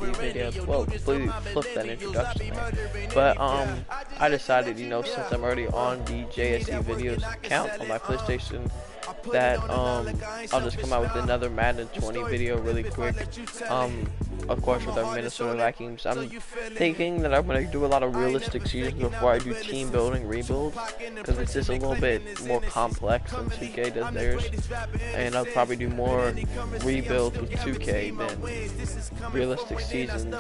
JSE video. Well, completely flipped that introduction there. But I decided, you know, since I'm already on the JSE videos account on my PlayStation, that I'll just come out with another Madden 20 video really quick. Of course, with our Minnesota Vikings. I'm thinking that I'm going to do a lot of realistic seasons before I do team building rebuilds, because it's just a little bit more complex than 2K does theirs, and I'll probably do more rebuilds with 2K than realistic seasons with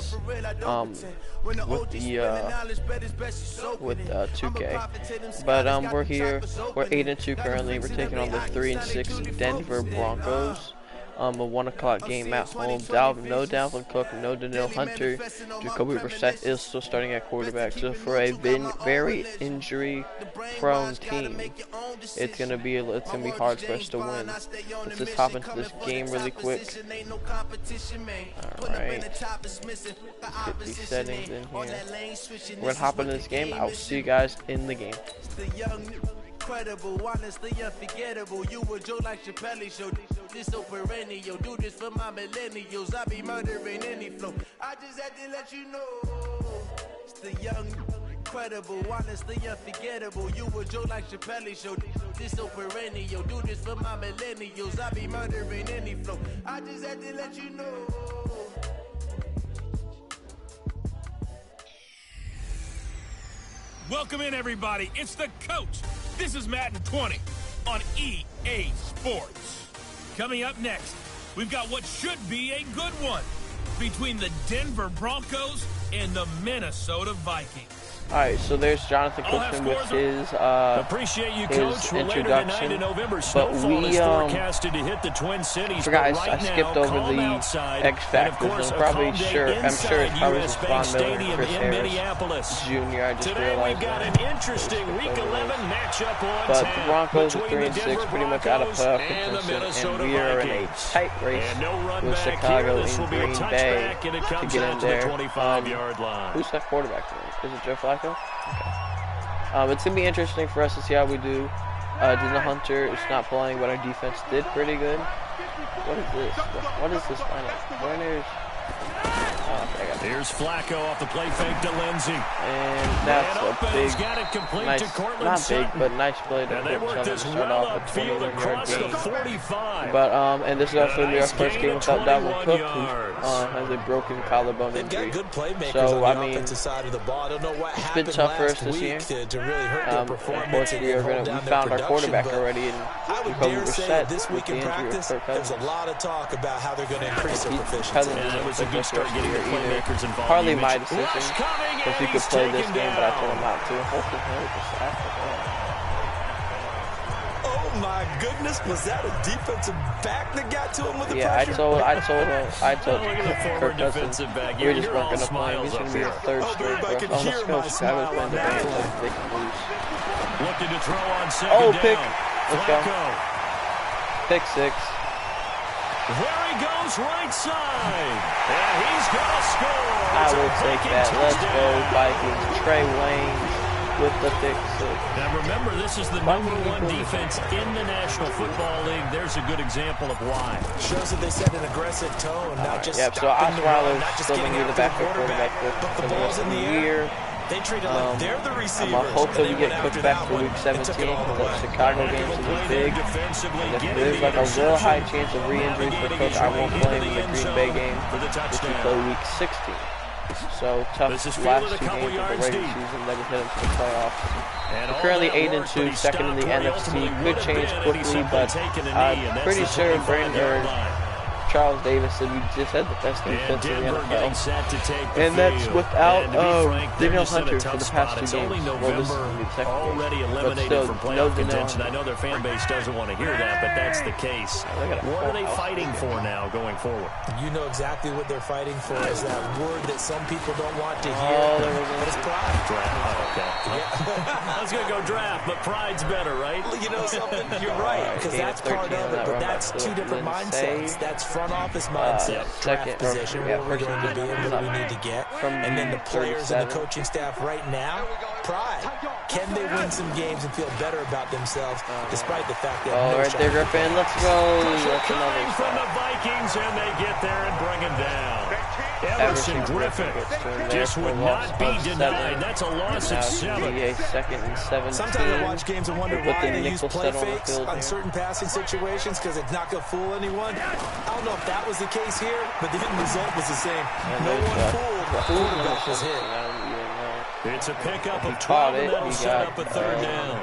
2K. But we're here. We're 8-2 currently. We're taking on the 3-6 Denver Broncos. A 1 o'clock game at home. No Dalvin Cook, no Danielle Hunter. Jacoby Brissett is still starting at quarterback. So for a very injury-prone team, it's gonna be hard for us to win. Let's just hop into this game really quick. All right, get these settings in here. We're gonna hop into this game. I'll see you guys in the game. Incredible, honestly unforgettable. You a joke like Chappelle show. This so perennial. Do this for my millennials. I be murdering any flow. I just had to let you know. It's the young, incredible, honestly unforgettable. You a joke like Chappelle show. This so perennial. Do this for my millennials. I be murdering any flow. I just had to let you know. Welcome in, everybody. It's the coach. This is Madden 20 on EA Sports. Coming up next, we've got what should be a good one between the Denver Broncos and the Minnesota Vikings. Alright, so there's Jonathan Cookman with his introduction. But we forgot, I skipped over the X Factors. I'm sure it's probably just Von Miller and Chris Harris Jr. I just realized that. But the Broncos are 3-6, pretty much out of playoff contention, and we are in a tight race with Chicago and Green Bay to get in there. Who's that quarterback today? Is it Joe Flacco? Okay. It's going to be interesting for us to see how we do. Danielle Hunter is not playing, but our defense did pretty good. What is this? What is this lineup? Warner's... Here's Flacco off the play fake to Lindsey. And that's a big, nice, not big, but nice play to start off a 21-yard game. But, and this is also our first game without Dalvin Cook, who has a broken collarbone injury. So, I mean, it's been tough for us this year. Of course, we found our quarterback already, and Jacoby Brissett with the injury of Kirk Cousins. There's a lot of talk about how they're going to increase their proficiency. It was a good start getting the playmakers involved. Partly my decision, because he could play this game, but I told him not to. Oh my goodness, was that a defensive back that got to him with the pressure? I told Kirk Cousins we just weren't going to play him. He's going to be the third string for us. Oh, let's go. Chicago's playing the game like they can lose. Looking to throw on second pick. Down. Let's go. Pick 6. There he goes, right side. And he's going to score. I will take that. Let's go, Vikings. Trey Wayne with the pick 6. Now remember, this is the #1 defense in the National Football League. There's a good example of why. Shows that they set an aggressive tone, not just so Osweiler's still going to be the backup quarterback for the rest of the year. They treat it like they're the receivers. I'm hoping we get Cook back for Week 17 because that Chicago game is big. And if there's like a real high chance of re-injury for Cook, I won't play him in the Green Bay game, which we play Week 16. So tough last 2 games of the regular season that would hit him to the playoffs. We're currently 8-2, second in the NFC. Could change quickly, but I'm pretty sure Charles Davis said we just had the best defense in the NFL. And that's without Danielle Hunter for the past 2 games. Well, this is the second game. But still, no contention. I know their fan base doesn't want to hear that, but that's the case. What are they fighting for now going forward? You know exactly what they're fighting for is that word that some people don't want to hear. But it's pride. Draft. Oh, okay. Yeah. I was going to go draft, but pride's better, right? Well, you know something? You're right, because that's part of it, but that's 2 different mindsets. That's front office mindset, draft position, where we're going to be and what we need to get. And then the players and the coaching staff right now, pride. Can they win some games and feel better about themselves, despite the fact that right there, Griffin. Let's go. That's another from the Vikings, and they get there and bring him down. Everson Griffin just would not be denied. That's a loss of 7. A 2nd and 17. Sometimes I watch games and wonder why they use play fakes on certain passing situations because it's not going to fool anyone. I don't know if that was the case here, but the end result was the same. No one fooled. The quarterback was hit. It's a pickup of 12, and that'll set up a 3rd down.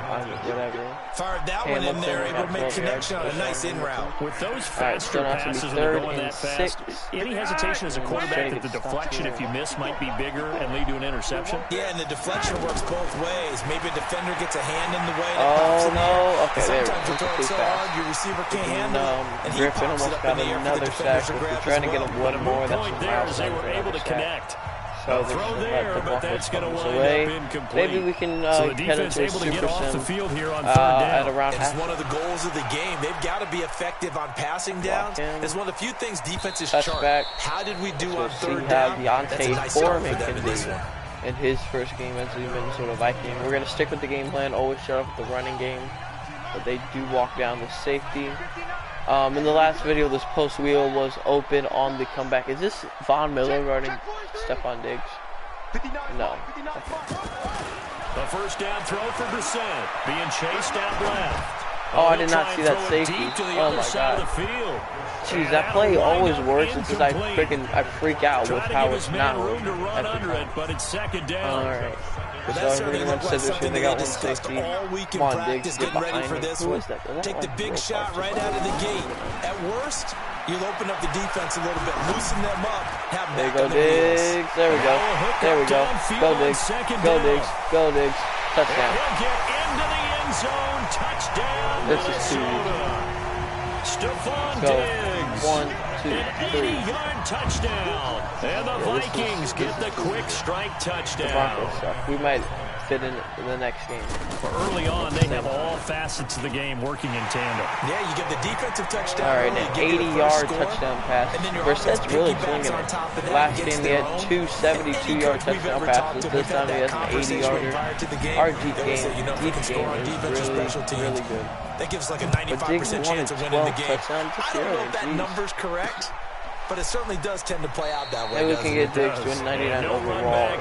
Fired that one in there, able to make connection on a nice in route. With those faster passes when they're going that fast, any hesitation as a quarterback that the deflection, if you miss, might be bigger and lead to an interception? Yeah, and the deflection works both ways. Maybe a defender gets a hand in the way. Oh, no. Okay, there we go. Sometimes you throw it so hard, your receiver can't handle it. And Griffin almost got another sack. We're trying to get him one more. The point there is they were able to connect. So throw there, but that's going to wind up incomplete. Maybe we can so the head defense into a able to get super off the sim field here on 3rd down. at around it's one of the goals of the game. They've got to be effective on passing downs. It's one of the few things defenses chart. How did we do on 3rd down? That's a nice start for them in this one. In his first game as a Minnesota Viking. We're going to stick with the game plan, always start off with the running game. But they do walk down the safety. In the last video, this post wheel was open on the comeback. Is this Von Miller guarding Stephon Diggs? No. Okay. The first down throw for Brissett, being chased out left. Oh, I did not see that safety. Oh my god. Jeez, that play always works because I freak out with how it's not working. But it's 2nd down. Alright. But that's certainly looked like something they discussed all week in practice, getting ready for this one. Take the big shot right out of the gate. At worst, you'll open up the defense a little bit, loosen them up, have there you go, Diggs. There we go. There we go. Go, Diggs. Go, Diggs. Go, Diggs. Touchdown. He'll get into the end zone. Touchdown. This is too easy. Stephon Diggs. 1, 2, 3. An 80-yard touchdown. And the Vikings get the quick strike touchdown. The Broncos suck. We might fit in the next game. But early on, they have all facets of the game working in tandem. Yeah, you get the defensive touchdown. All right, an 80-yard touchdown pass. Brissett's really swinging it. Last game, he had 2 72-yard touchdown passes. This time, he has an 80-yarder. Our deep game is really good. That gives like a 95% chance of winning the game. I don't know if that number's correct, but it certainly does tend to play out that way. Maybe we can get Diggs to a 99 overall.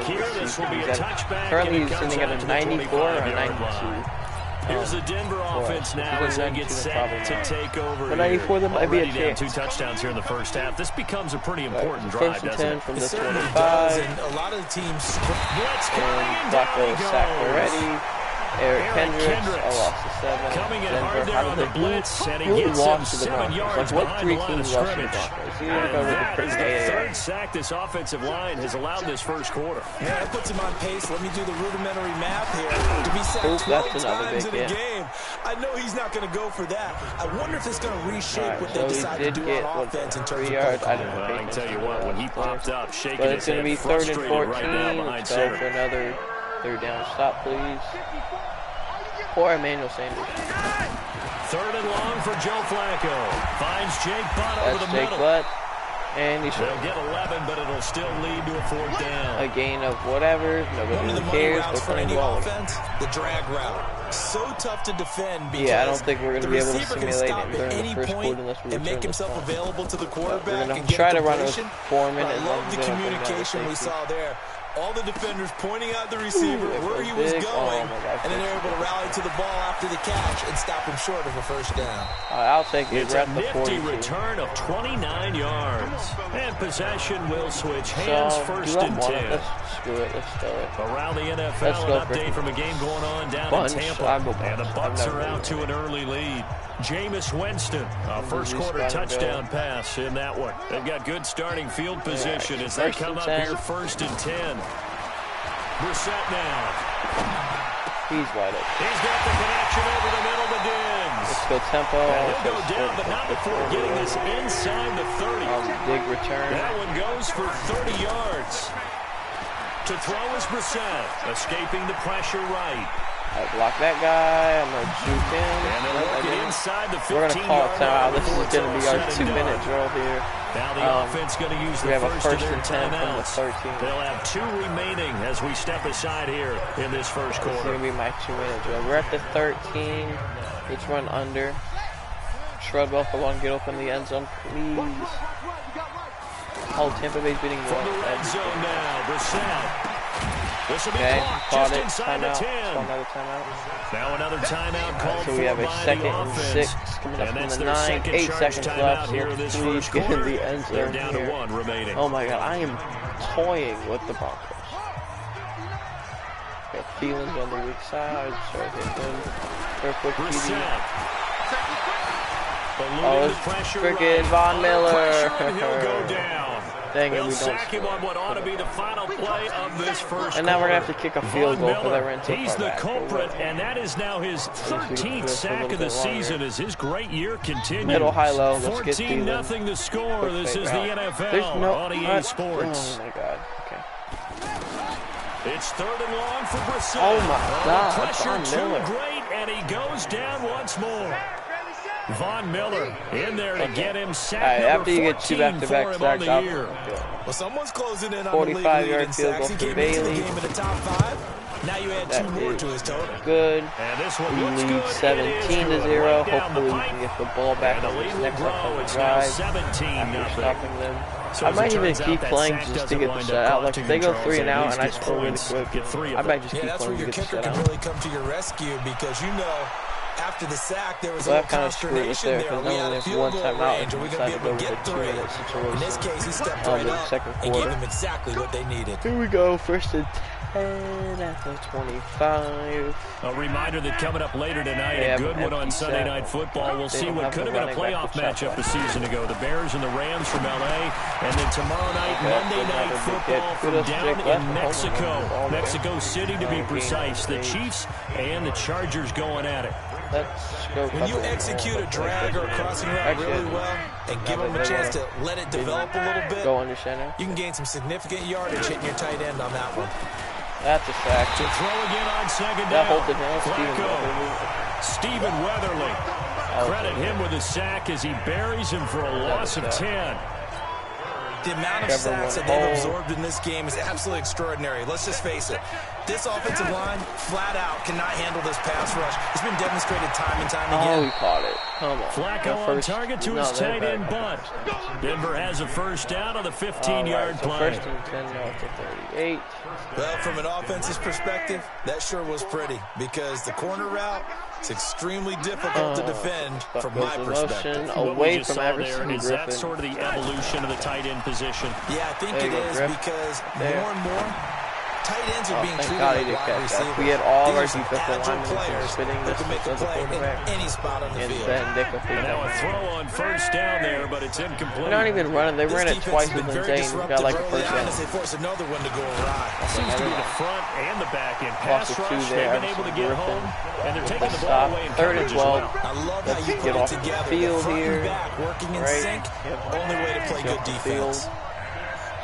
Currently, he's sitting at a 94 or a 92. Here's the Denver offense now as they get set to take over. But 94, there might be a chance. 2 touchdowns here in the first half. This becomes a pretty important drive, doesn't it? From the 25. And a lot of the teams. And Flacco sacked already. Eric Hendricks, a loss to 7. Coming in Denver, hard there on the blitz, and he gets him 7 yards behind the line of scrimmage. That's the 3rd sack this offensive line has allowed this first quarter. Yeah, that puts him on pace. Let me do the rudimentary math here. To be sacked 12 times in a game. I know he's not going to go for that. I wonder if it's going to reshape what they decide to do on offense in terms of play calling. I can tell you what, when he popped up, shaking but his head, it's going to be 3rd and 14. Right now Let's go for another 3rd down stop, please. Or Emmanuel Sanders. 3rd and long for Joe Flacco. Finds Jake Butt over the middle. Butt. And they'll get 11, but it'll still lead to a 4th down. A gain of whatever. Nobody really cares. For any offense, the drag route. So tough to defend because I don't think we're going to be able to simulate it during the first quarter unless we and make himself available to the quarterback. We're going to try to run it with Foreman. I love the communication we saw there. All the defenders pointing out the receiver where he was going, and then they're able to rally to the ball after the catch and stop him short of a 1st down. I'll take it. It's a nifty return of 29 yards. And possession will switch hands. 1st and 10. Screw it. Let's throw it. Around the NFL, an update from a game going on down in Tampa. And the Bucs are out to an early lead. Jameis Winston, a first-quarter touchdown pass in that one. They've got good starting field position as they come up here 1st and 10. Brissett now. He's wide open. He's got the connection over the middle to Diggs. Let's go tempo. And he'll go down, but not before getting this inside the 30. Big return. That one goes for 30 yards. To throw is Brissett, escaping the pressure right. I block that guy. I'm going to juke him. And they'll work it inside the 15-yard line. We're going to call it out. This is going to be our 2-minute drill here. Now the offense going to use the first of their timeouts. They'll have 2 remaining as we step aside here in this first quarter. This is going to be my 2-minute drill. We're at the 13. Let's run under. Treadwell for one. Get open the end zone, please. Oh, Tampa Bay's beating from the red zone now. Brissett. This will be clocked just inside the 10. Another timeout. Now another timeout called so we have a second and 6 coming up from the 9. 8 seconds left here. Please get in the end zone. They're down here. to 1 remaining. Oh my God, I am toying with the Broncos. Okay, Thielen's on the weak side. So hit them. For a quick TD. Oh, it's freaking Von Miller. He'll go down. Dang it, They'll we don't sack him on what ought to be the final play of this first and now we're going to have to kick a field goal because I ran too far He's the back. culprit, and that is now his 13th sack of the season as his great year continues. Middle, high, low. Let's get 14-0 to score. Quick this is the NFL There's no, on EA Sports. Oh, my God. Okay. It's 3rd and long for Brissett. Oh, my God. Pressure Von Miller. too great, and he goes down once more. Von Miller in there to get him sacked. After you get 2 back-to-back sacks, well, someone's closing in on 45-yard field goal for Bailey. In the top 5. Now you add 2 more to his total. Good. And this one we lead 17-0. Hopefully we can get the ball back on this next upcoming drive after stopping them. I might even keep playing just to get the shutout. Like if they go 3 and out and I score really quick, I might just keep playing to get the shutout. That's where your kicker can really come to your rescue because you know. After the sack, there was a little consternation there. We had a field goal range. Are we going to be able to get 3? In this case, he stepped right up and gave them exactly what they needed. Here we go, 1st and 10 at the 25. A reminder that coming up later tonight, a good one on Sunday Night Football. We'll see what could have been a playoff matchup a season ago. The Bears and the Rams from L.A. And then tomorrow night, Monday Night Football from down in Mexico. Mexico City, to be precise. The Chiefs and the Chargers going at it. Let's go. When you execute a drag or a crossing route really well and give them a chance to let it develop a little bit, you can gain some significant yardage hitting your tight end on that one. That's a sack. To throw again on 2nd down. That Holton Hill, Stephen Weatherly. Credit him with a sack as he buries him for a loss of 10. The amount of sacks that they've absorbed in this game is absolutely extraordinary. Let's just face it. This offensive line, flat out, cannot handle this pass rush. It's been demonstrated time and time again. Oh, he caught it. Come on. Flacco on target to his tight end bunt. Denver has a 1st down on the 15-yard play. 1st and 10 now to 38. Well, from an offensive perspective, that sure was pretty because the corner route is extremely difficult to defend from my perspective. Away from Everson Griffin. Is that sort of the evolution of the tight end position? Yeah, I think it is because more and more tight ends are being treated like wide receivers. We had all of our defensive linemen spitting this can make a play in any spot on the field. Now a throw on 1st down there, but it's incomplete. They're not even running. They ran it twice with Zane. Got like a 1st down. They force another one to go awry. Seems to be the front and the back end. Pass rush, they've been able to get home, and they're taking the ball away in 3rd and 12. I love how you put it together. Field here, working in sync. Only way to play good defense.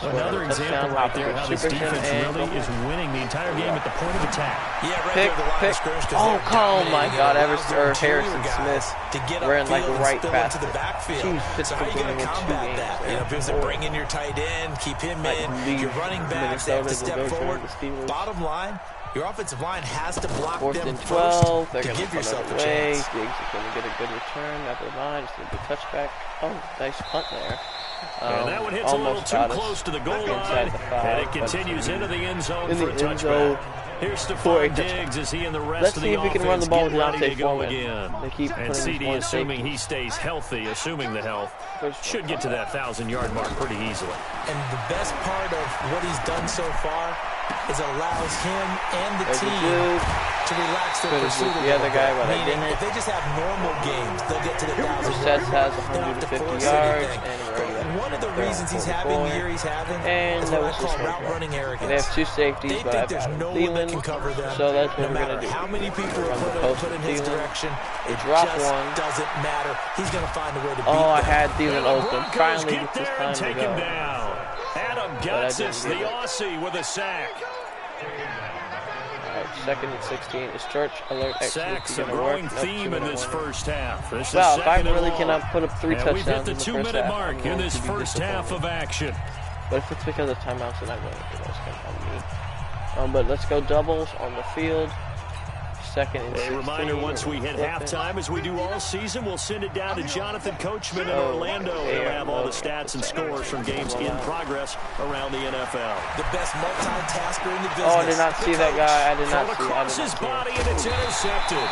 Another example right there how this defense really is winning the entire game at the point of attack. Yeah, right pick. Oh my God, Harrison Smith ran like right past it. Jeez, so how are you going to combat that? You know, if you bring in your tight end, keep him in, your running backs have to step forward. Bottom line, your offensive line has to block 4th them and 12. They're going to give yourself a away. chance. Diggs is going to get a good return. Never mind. Just a good touchback. Oh, nice punt there. And that one hits a little too close to the goal line, and it continues into the end zone for a touchback. Here's Stephon Diggs as he and the rest of the offense can run the ball with Deontay Foreman again. They keep and CD, assuming he stays healthy, assuming the health, should get to that 1,000-yard mark pretty easily. And the best part of what he's done so far is allows him and the team to relax their pursuit of the other guy. Meaning, if they just have normal games, they'll get to the 1,000 yards. Has 150 yards. And one of the reasons he's having the year he's having is what I call route running arrogance. They have 2 safeties, they think there's no one that can cover them. So that's what no we're going to do. How many people are put in his direction? It drop just one. doesn't matter. He's going to find a way to beat them. I had Thielen the open. Finally get gets there his time and take to go. him down. Adam Gutsis, the Aussie, with a sack. 2nd and 16 is Church alert. Sacks a growing theme in this first half. This wow, is if I really cannot put up 3 touchdowns we've hit the in the 2-minute mark in this first half of action. But if it's because of timeouts, then I really think that's going to be on me. But let's go doubles on the field. second and 16. A reminder, once we hit halftime, as we do all season, we'll send it down to Jonathan Coachman in Orlando. He'll have all the stats and scores from games in progress around the NFL. The best multitasker in the business. Oh, I did not see that guy. I did not see. Across his body, and it's intercepted.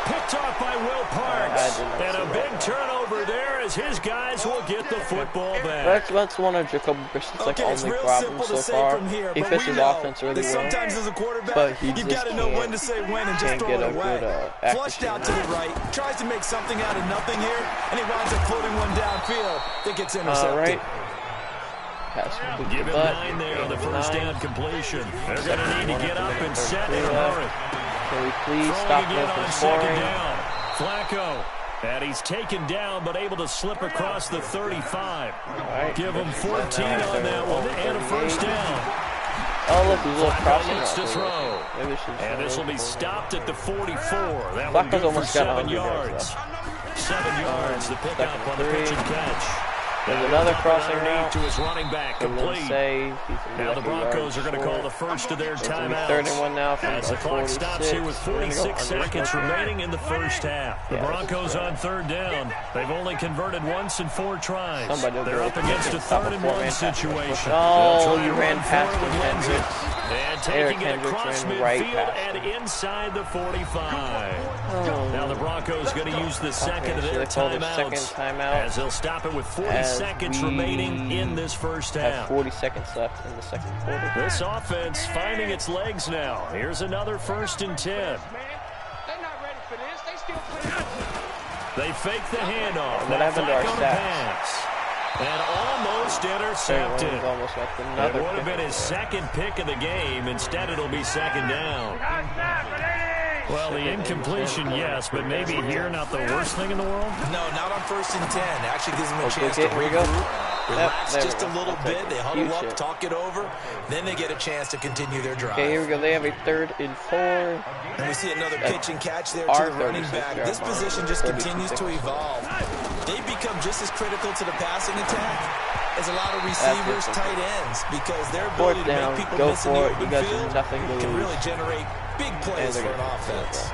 Picked off by Will Parks. And a big turnover there as his guys will get the football back. That's one of Jacoby Brissett's only problems so far. He fits his offense really well, sometimes as a quarterback, but he you've got to know when to say when and just throw it away. Flushed out to the right, tries to make something out of nothing here, and he winds up floating one downfield that gets intercepted. Give him 9 there on the first down completion. They're going to need to get up and set in a hurry. Can we please stop them from scoring? Flacco. And he's taken down, but able to slip across the 35. Right. Give him 14 on that one, and a first down. Oh, look, he's a little crossing route to throw. And this will be stopped at the 44. That one good for 7 yards. 7 yards, the pickup on the pitch and catch. There's another crossing route to his running back, complete. Now the Broncos are going to call the first of their timeouts. 3rd and 1 now from as the clock stops here with 46 seconds remaining in the first half. The Broncos on 3rd down. They've only converted once in 4 tries. They're up against a 3rd and 1 situation. Oh, you ran past with Hendricks. And taking it across midfield and inside the 45. Now the Broncos going to use the second of their timeouts as they'll stop it with 40 seconds remaining in this first half. 40 seconds left in the second quarter. This offense finding its legs now. Here's another 1st and 10. They're not ready for this. They still play. They fake the handoff. What happened to our stats? And almost intercepted. It would have been his second pick of the game. Instead, it'll be 2nd down. Well, the incompletion, yes, but maybe here not the worst thing in the world? No, not on 1st and 10. Actually gives them a chance to regroup, relax just a little bit. They huddle up, talk it over. Then they get a chance to continue their drive. Okay, here we go. They have a 3rd and 4. And we see another pitch and catch there to the running back. This position just continues to evolve. They become just as critical to the passing attack as a lot of receivers, tight ends, because their ability to make people miss in the open field can really generate big plays for an offense.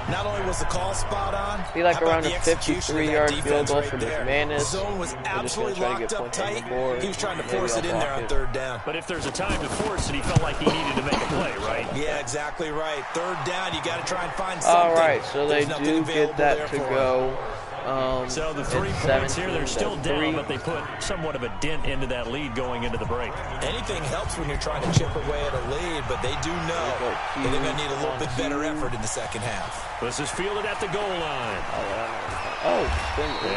Not only was the call spot on, be like around a 53-yard field goal for McManus. Zone was absolutely locked up tight. He was trying to force it in there on 3rd down. But if there's a time to force it, he felt like he needed to make a play, right? Yeah, exactly right. 3rd down, you got to try and find something. All right, so they do get that to go. So the 3 points here, they're still down, but they put somewhat of a dent into that lead going into the break. Anything helps when you're trying to chip away at a lead, but they do know that they're going to need a little bit better effort in the second half. This is fielded at the goal line.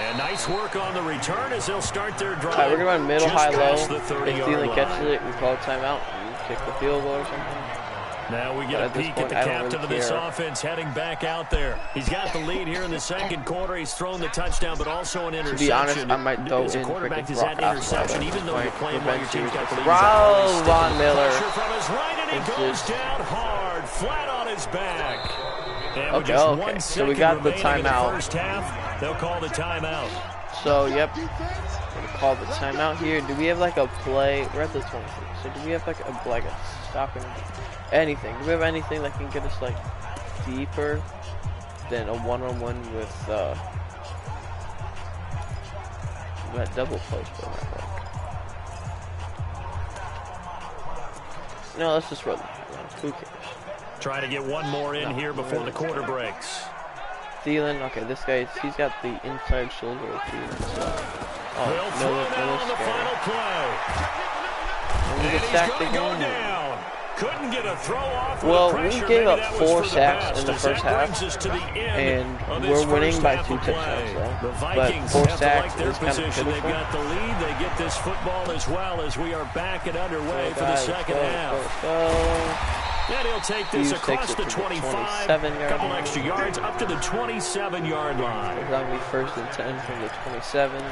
And nice work on the return as they'll start their drive. All right, we're going to run middle, high, low. If Thielen catches it, we call a timeout and kick the field goal or something. Now we get a peek at the captain of this offense heading back out there. He's got the lead here in the second quarter. He's thrown the touchdown, but also an interception. To be honest, I might throw as a quarterback is that interception, even though you're playing while your team's got the lead. Von Miller. From his right, and he goes down hard, flat on his back. And with just 1 second so we got the timeout. First half, they'll call the timeout. So, yep, we'll call the timeout here. Do we have like a play? We're at the 23. So do we have like a stopping? Anything. Do we have anything that can get us like deeper than a one-on-one with that double post? No, let's just run. Who cares? Trying to get one more in here before the quarter breaks. Thielen, okay, this guy, he's got the inside shoulder of Thielen. So, on the final play. And he's going to go down. Couldn't get a throw off. Well, we gave up 4 sacks in the first half, and we're winning by 2 touchdowns, though. The Vikings 4 have sacks to like their is kind of position. pitiful. They've got the lead. They get this football as well as we are back and underway for the second half. And he'll take this across the 25, a couple extra yards up to the 27-yard line. It's going to be 1st and 10 from the 27.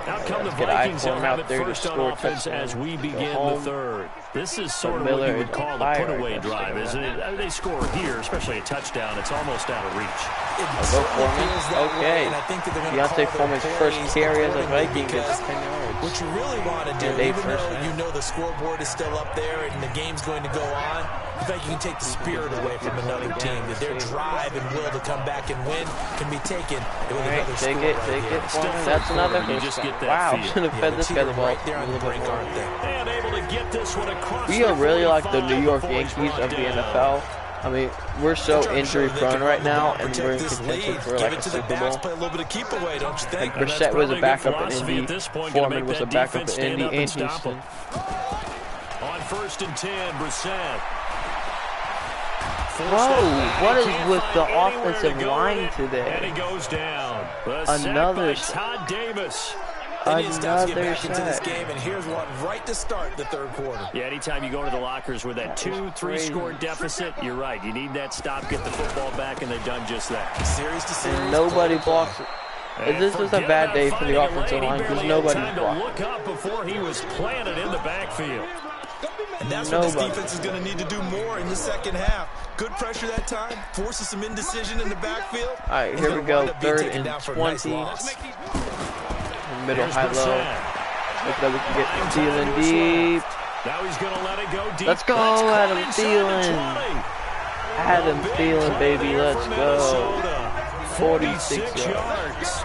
Out come the Vikings. They'll have it first on offense as we begin the third. This is sort of what you would call a put-away drive, isn't it? They score here, especially a touchdown. It's almost out of reach. Go Foreman. Okay. Deontay Foreman's first carry as a Viking is 10 yards. What you really want to do, even though you know the scoreboard is still up there and the game's going to go on, I think you can take the spirit away from another team. That their drive and will to come back and win can be taken with another score. Take it. That's another first down. Wow, should have fed this guy the ball. Right there on the break, aren't they? And able to get this one across. We are really like the New York Yankees of the NFL. I mean, we're so injury prone right now, and we're in contention for like a Super Bowl. Like Brissett was a backup in Indy, Foreman was a backup in Indy, and Houston. On 1st and 10, Brissett. Whoa, what is with the offensive line today? And he goes down. Another Todd Davis. Indians now get back into this game, and here's one right to start the third quarter. Yeah, anytime you go to the lockers with that 2-3 score deficit, you're right. You need that stop, get the football back, and they've done just that. Series to series. And nobody blocks it. This is a bad day for the offensive line because nobody's blocking. Look up before he was planted in the backfield. And that's what this defense is going to need to do more in the second half. Good pressure that time, forces some indecision in the backfield. All right, here we go. 3rd and 20. Middle, high, low. Look that we can get Thielen deep. Now he's going to let it go deep. Let's go, Adam Thielen. Adam Thielen, baby, let's go. 46 yards.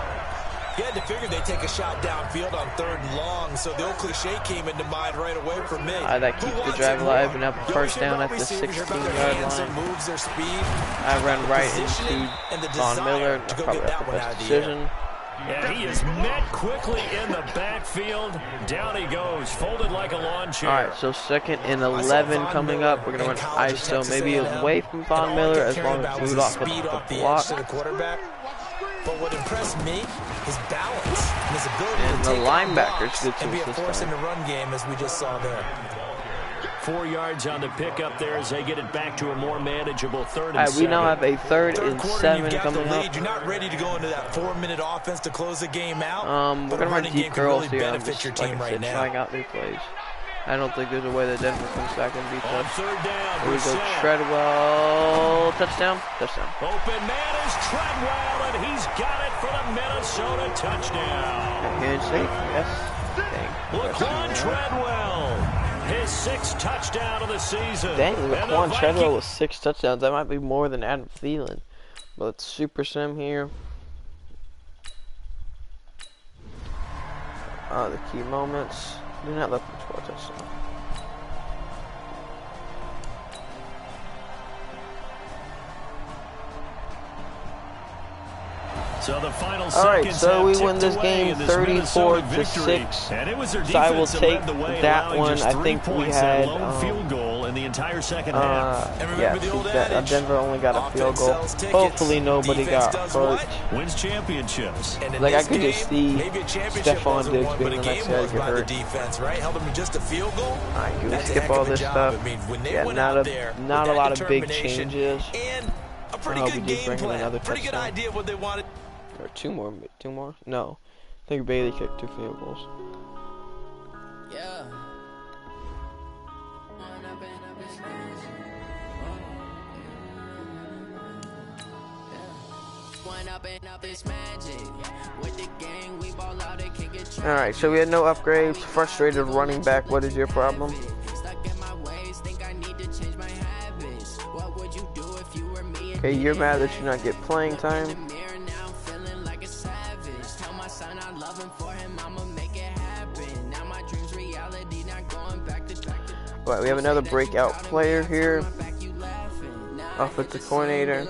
You had to figure they'd take a shot downfield on 3rd and long, so the old cliche came into mind right away for me. That keeps the drive alive, and up first down at the 16-yard line. Moves their speed. I run right into Von Miller. Probably not the best decision. Yeah, he is met quickly in the backfield. Down he goes, folded like a lawn chair. All right, so 2nd and 11 coming up. We're going to run ISO, maybe away from Von Miller as long as we lock up the block. But what impressed me, his balance and his ability and to the take linebackers good and be a force in the run game, as we just saw there. 4 yards on the pickup there as they get it back to a more manageable 3rd and 7. We now have a 3rd and 7 coming up. You're not ready to go into that 4-minute offense to close the game out. We're gonna run deep curls here. I'm just, like I said, trying out new plays. I don't think there's a way that Denver comes back and beats us. Here we go, Treadwell. Touchdown. Open man is Treadwell, and he's got it for the Minnesota touchdown. Handshake, yes. Laquan Treadwell. His 6th touchdown of the season. Dang, Laquan Treadwell with 6 touchdowns. That might be more than Adam Thielen. But let's super sim here. The key moments. Do not let them score a touchdown. So the final Alright, so we win this game 34-6. So I will take that one. I think we had field goal in the entire second half. Yeah, Denver only got a field goal. Hopefully nobody got hurt. Wins championships. Like I could just see Stephon Diggs being the next guy to get hurt. Alright, can we skip all this stuff? Yeah, not a lot of big changes. I hope we did bring in another touchdown. Or two more? No. I think Bailey kicked 2 field goals. Yeah. Alright, so we had no upgrades. Frustrated running back. What is your problem? Okay, you're mad that you're not getting playing time. Alright, we have another breakout player here. Offensive coordinator.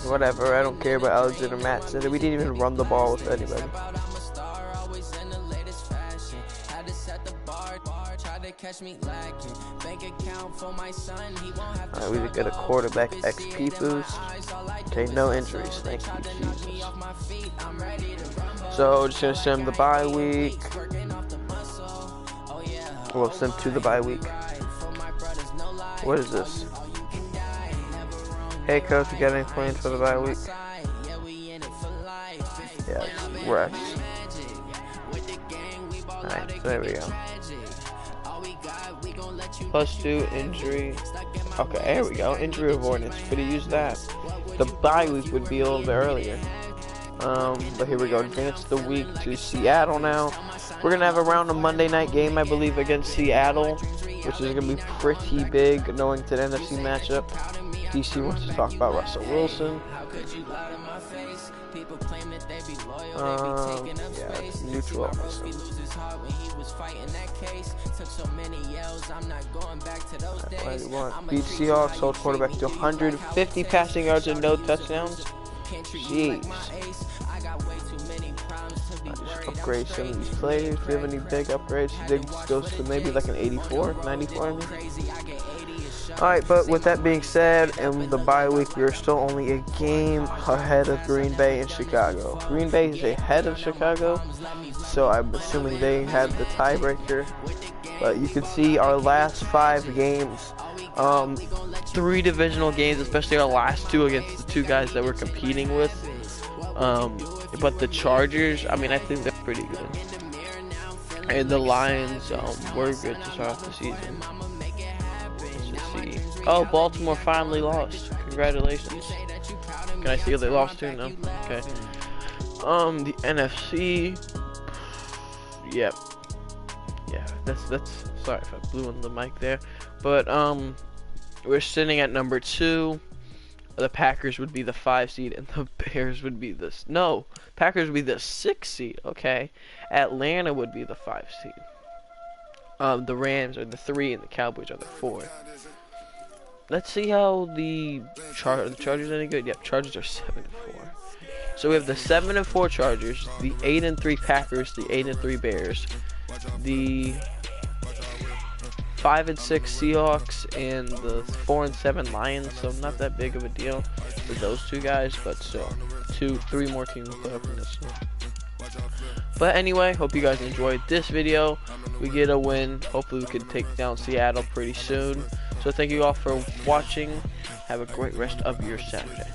Whatever, I don't care about Alexander Mattson. We didn't even run the ball with anybody. Alright, we did get a quarterback XP boost. Okay, no injuries. Thank you, Jesus. So, just gonna send the bye week. We'll send to the bye week. What is this? Hey coach, you got any plans for the bye week? Yeah, we're X. Alright, there we go. +2 injury. Okay, there we go. Injury avoidance. Could have used that. The bye week would be a little bit earlier. But here we go. Advance the week to Seattle now. We're gonna have around a Monday night game, I believe, against Seattle, which is gonna be pretty big, knowing to the NFC matchup. DC wants to talk about Russell Wilson. Yeah, it's neutral. Beat Seahawks, hold quarterback to 150 passing yards and no touchdowns. Jeez. Just upgrade some of these players. If you have any big upgrades, Diggs goes to maybe like an 84, 94, I mean. Alright, but with that being said, in the bye week, we're still only a game ahead of Green Bay and Chicago. Green Bay is ahead of Chicago, so I'm assuming they had the tiebreaker. But you can see our last 5 games, 3 divisional games, especially our last 2 against the 2 guys that we're competing with. But the Chargers, I mean, I think they're pretty good. And the Lions were good to start off the season. Oh, Baltimore finally lost. Congratulations. Can I see who they lost to? No? Okay. The NFC. Yep. Yeah, that's sorry if I blew on the mic there. But we're sitting at number 2. The Packers would be the 5 seed and the Bears would be the Packers would be the 6 seed, okay? Atlanta would be the 5 seed. The Rams are the 3 and the Cowboys are the 4. Let's see how the Chargers are any good. Yep, Chargers are 7-4. So we have the 7-4 Chargers, the 8-3 Packers, the 8-3 Bears, the 5-6 Seahawks, and the 4-7 Lions. So not that big of a deal for those 2 guys, but still, 3 more teams put up in this. But anyway, hope you guys enjoyed this video. We get a win. Hopefully we can take down Seattle pretty soon. So thank you all for watching. Have a great rest of your Saturday.